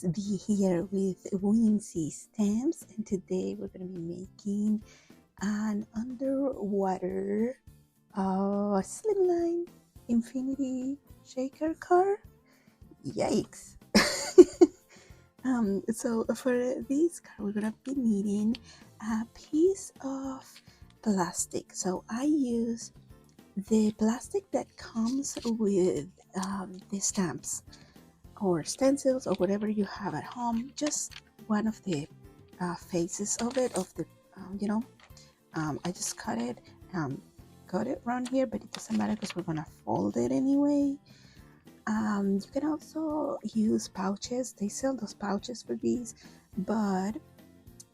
it's Dee here with Whimsy stamps, and today we're going to be making an underwater Slimline infinity shaker car. Yikes! So for this car we're going to be needing a piece of plastic. So I use the plastic that comes with the stamps or stencils or whatever you have at home, just one of the faces of it, of the I just cut it around here, but it doesn't matter because we're gonna fold it anyway. You can also use pouches. They sell those pouches for these, but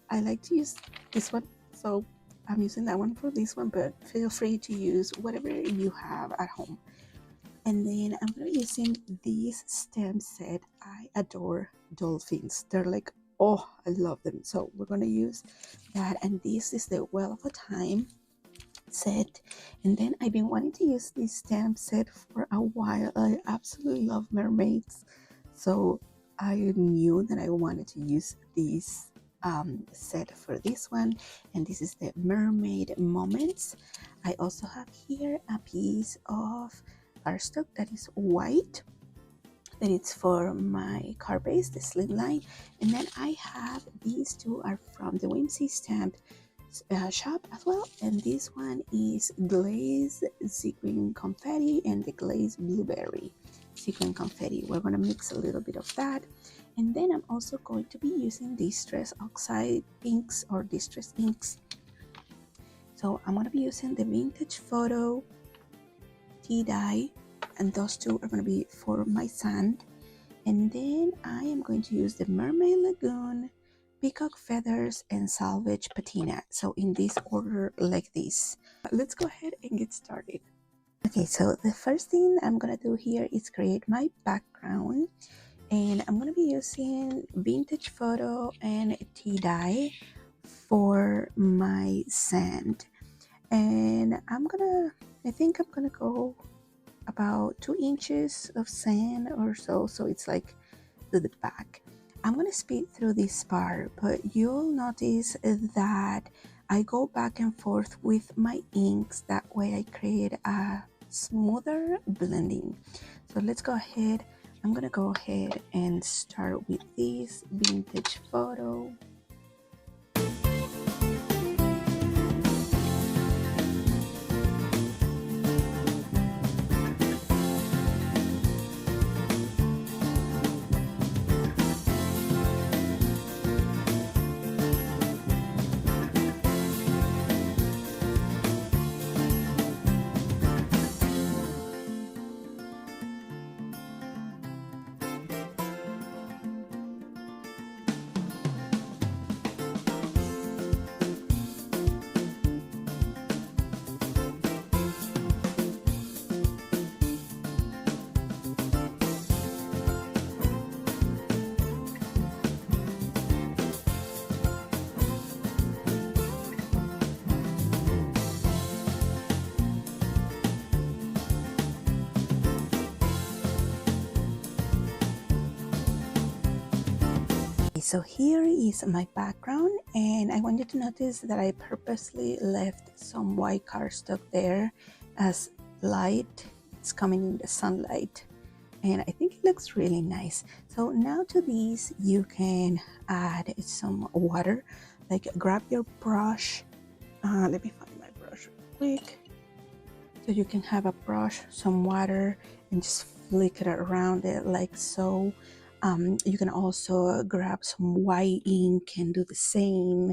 I like to use this one, so I'm using that one for this one, but feel free to use whatever you have at home. And then I'm gonna be using this stamp set. I adore dolphins. They're like, oh, I love them. So we're gonna use that. And this is the Whale of a Time set. And then I've been wanting to use this stamp set for a while. I absolutely love mermaids. So I knew that I wanted to use this set for this one. And this is the Mermaid Moments. I also have here a piece of cardstock that is white, that it's for my card base, the Slimline. And then I have these two are from the Whimsy stamp shop as well, and this one is glazed sequin confetti and the glazed blueberry sequin confetti. We're going to mix a little bit of that, and then I'm also going to be using distress oxide inks or distress inks. So I'm going to be using the Vintage Photo tea dye, and those two are going to be for my sand. And then I am going to use the Mermaid Lagoon, Peacock Feathers, and Salvage Patina. So in this order, like this. Let's go ahead and get started. Okay, so the first thing I'm going to do here is create my background. And I'm going to be using Vintage Photo and tea dye for my sand. And I think I'm going to go about 2 inches of sand or so, so it's like to the back. I'm gonna speed through this part, but you'll notice that I go back and forth with my inks. That way I create a smoother blending. So let's go ahead. I'm gonna go ahead and start with this Vintage Photo. So here is my background, and I want you to notice that I purposely left some white cardstock there as light. It's coming in the sunlight, and I think it looks really nice. So now to these you can add some water. Like grab your brush, let me find my brush real quick. So you can have a brush, some water, and just flick it around it like so. You can also grab some white ink and do the same.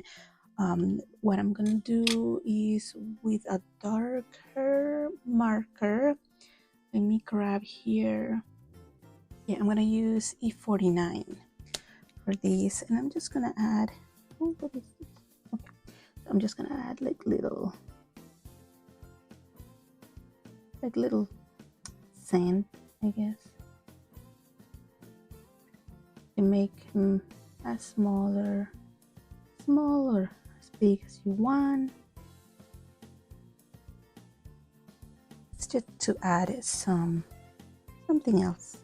What I'm gonna do is with a darker marker, let me grab here. Yeah, I'm gonna use E49 for this, and I'm just gonna add, oh, what is this? Okay, so I'm just gonna add like little sand, I guess, to make them as small or as big as you want. It's just to add something else.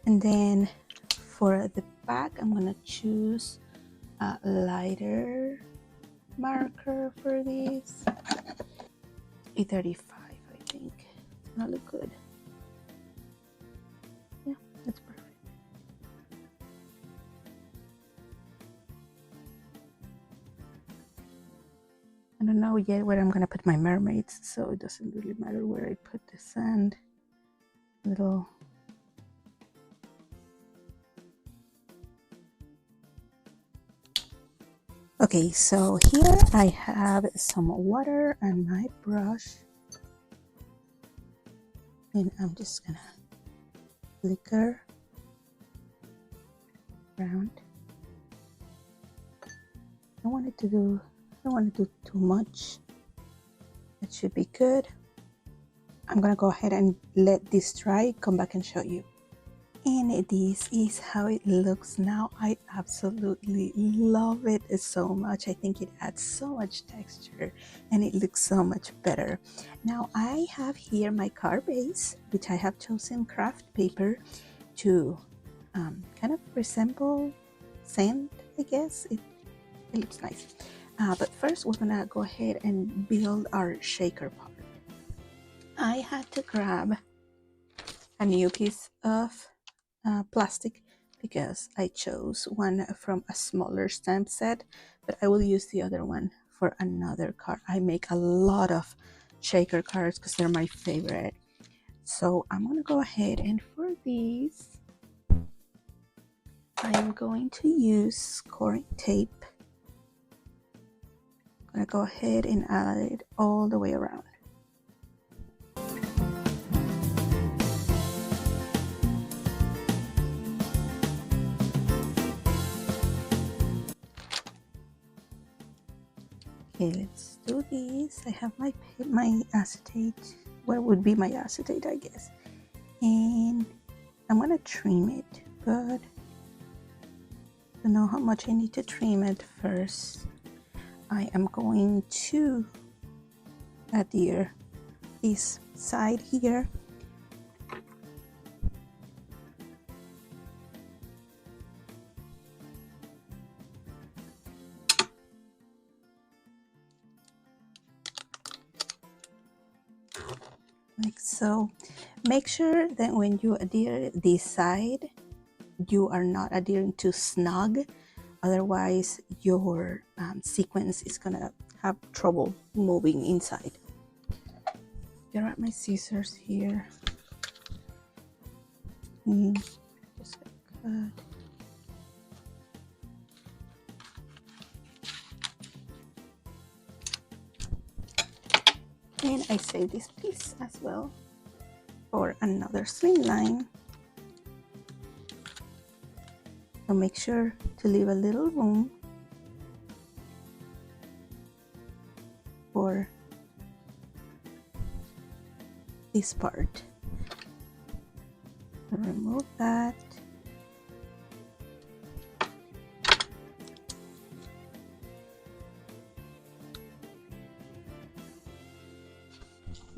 And then for the back, I'm gonna choose a lighter marker for this. A35, I think. It's gonna look good. Yeah, that's perfect. I don't know yet where I'm gonna put my mermaids, so it doesn't really matter where I put the sand. Little. Okay, so here I have some water and my brush, and I'm just gonna flicker around. I don't want to do too much. That should be good. I'm gonna go ahead and let this dry, come back and show you. And this is how it looks now. I absolutely love it so much. I think it adds so much texture and it looks so much better. Now I have here my card base, which I have chosen craft paper to kind of resemble sand, I guess. It looks nice. But first we're gonna go ahead and build our shaker part. I had to grab a new piece of plastic because I chose one from a smaller stamp set, but I will use the other one for another card. I make a lot of shaker cards because they're my favorite. So I'm gonna go ahead, and for these I'm going to use scoring tape. I'm gonna go ahead and add it all the way around. Okay, let's do this. I have my acetate. What would be my acetate, I guess. And I'm gonna trim it, but I don't know how much I need to trim it first. I am going to adhere this side here. Like so. Make sure that when you adhere this side, you are not adhering too snug. Otherwise, your sequence is gonna have trouble moving inside. Grab my scissors here. And just cut. And I save this piece as well for another slimline. So make sure to leave a little room for this part. So remove that.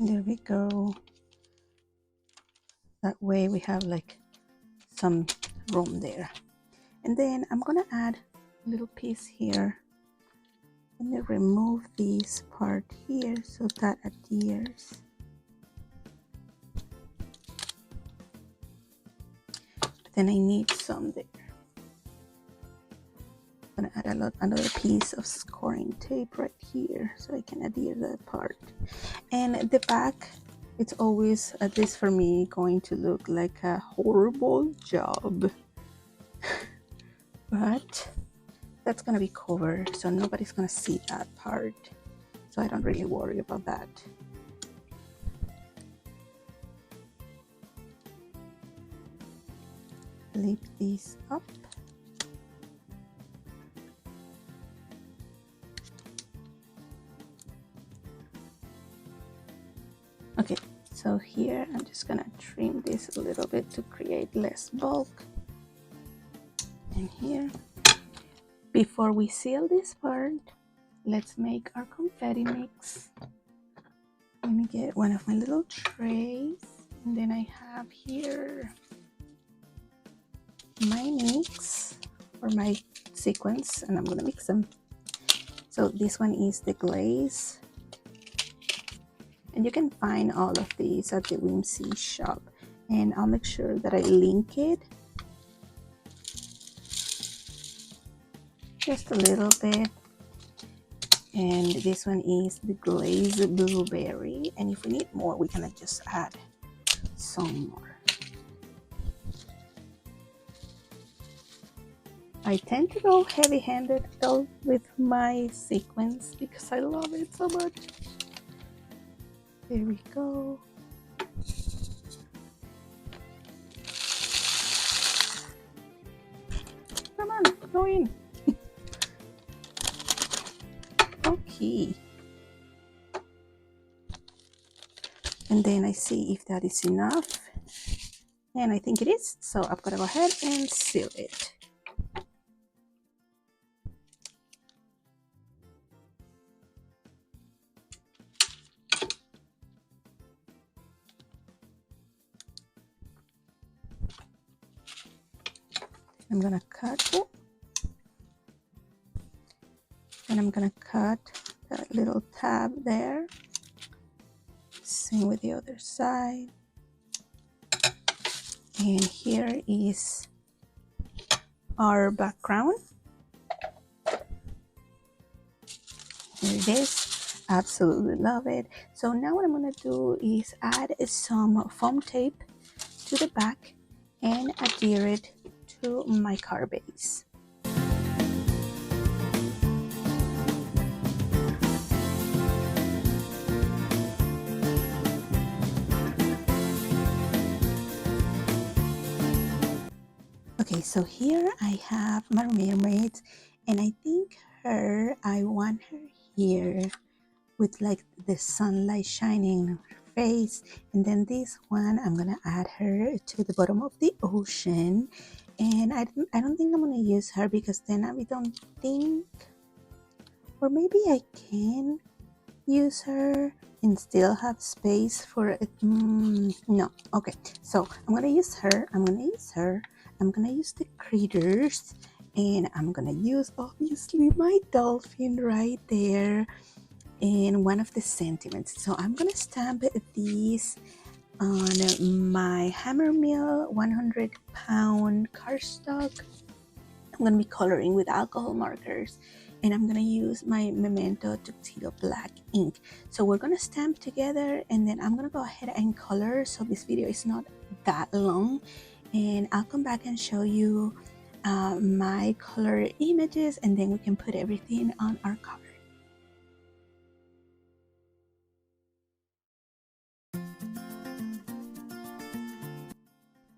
There we go. That way we have like some room there. And then I'm gonna add a little piece here. I'm gonna remove this part here so that adheres. But then I need some there. I'm gonna add another piece of scoring tape right here so I can adhere that part. And the back, it's always, at least for me, going to look like a horrible job. But that's gonna be covered, so nobody's gonna see that part. So I don't really worry about that. Flip this up. Okay, so here I'm just gonna trim this a little bit to create less bulk. And here, before we seal this part, let's make our confetti mix. Let me get one of my little trays, and then I have here my mix or my sequins, and I'm gonna mix them. So this one is the glaze, and you can find all of these at the Whimsy shop, and I'll make sure that I link it just a little bit. And this one is the glazed blueberry, and if we need more we can just add some more. I tend to go heavy-handed though with my sequins because I love it so much. There we go. Come on, go in. Okay. And then I see if that is enough. And I think it is, so I'm gonna go ahead and seal it. I'm gonna cut it. And I'm gonna cut that little tab there. Same with the other side. And here is our background. Here it is. Absolutely love it. So now what I'm gonna do is add some foam tape to the back and adhere it to my card base. Okay, so here I have my mermaid, and I think I want her here with like the sunlight shining on her face. And then this one, I'm gonna add her to the bottom of the ocean. And I don't think I'm gonna use her because then I don't think, or maybe I can use her and still have space for it. No, okay, so I'm gonna use her, I'm gonna use the critters, and I'm gonna use obviously my dolphin right there in one of the sentiments. So I'm gonna stamp these on my hammer mill 100-pound cardstock. I'm gonna be coloring with alcohol markers, and I'm gonna use my Memento Tuxedo black ink. So we're gonna stamp together, and then I'm gonna go ahead and color, so this video is not that long, and I'll come back and show you my color images, and then we can put everything on our card.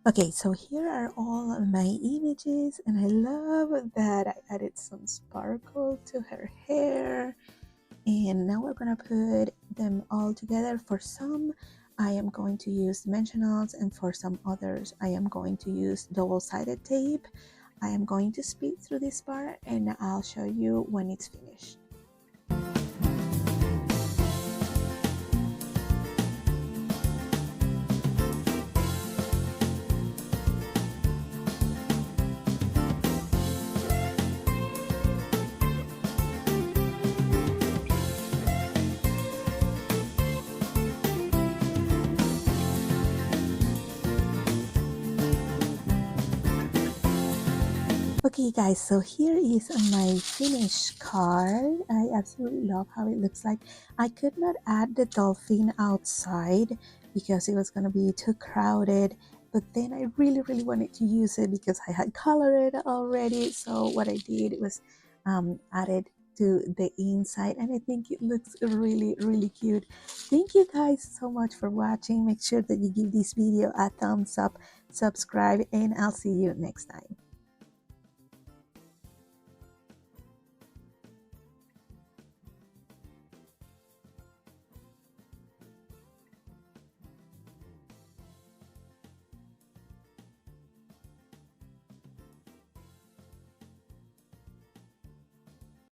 Okay, so here are all of my images, and I love that I added some sparkle to her hair. And now we're gonna put them all together. For some, I am going to use dimensionals, and for some others, I am going to use double-sided tape. I am going to speed through this part, and I'll show you when it's finished. Okay guys, so here is my finished card. I absolutely love how it looks like. I could not add the dolphin outside because it was going to be too crowded, but then I really wanted to use it because I had colored it already. So what I did was add it to the inside, and I think it looks really cute. Thank you guys so much for watching. Make sure that you give this video a thumbs up, subscribe, and I'll see you next time.